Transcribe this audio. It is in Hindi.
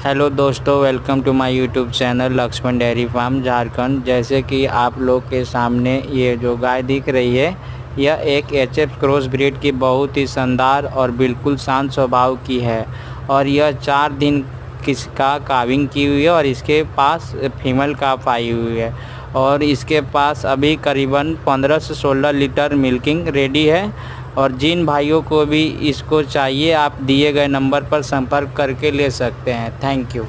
हेलो दोस्तों, welcome to my YouTube channel Laxman dairy farm Jharkhand. जैसे कि आप लोग के सामने ये जो गाय दिख रही है, यह एक एचएफ क्रॉस ब्रीड की बहुत ही शानदार और बिल्कुल शांत स्वभाव की है। और यह 4 दिन किसका काविंग की हुई है और इसके पास फीमेल काफ आई हुई है। और इसके पास अभी करीबन 15 से 16 लीटर मिल्किंग रेडी है। और जिन भाइयों को भी इसको चाहिए, आप दिए गए नंबर पर संपर्क करके ले सकते हैं। Thank you.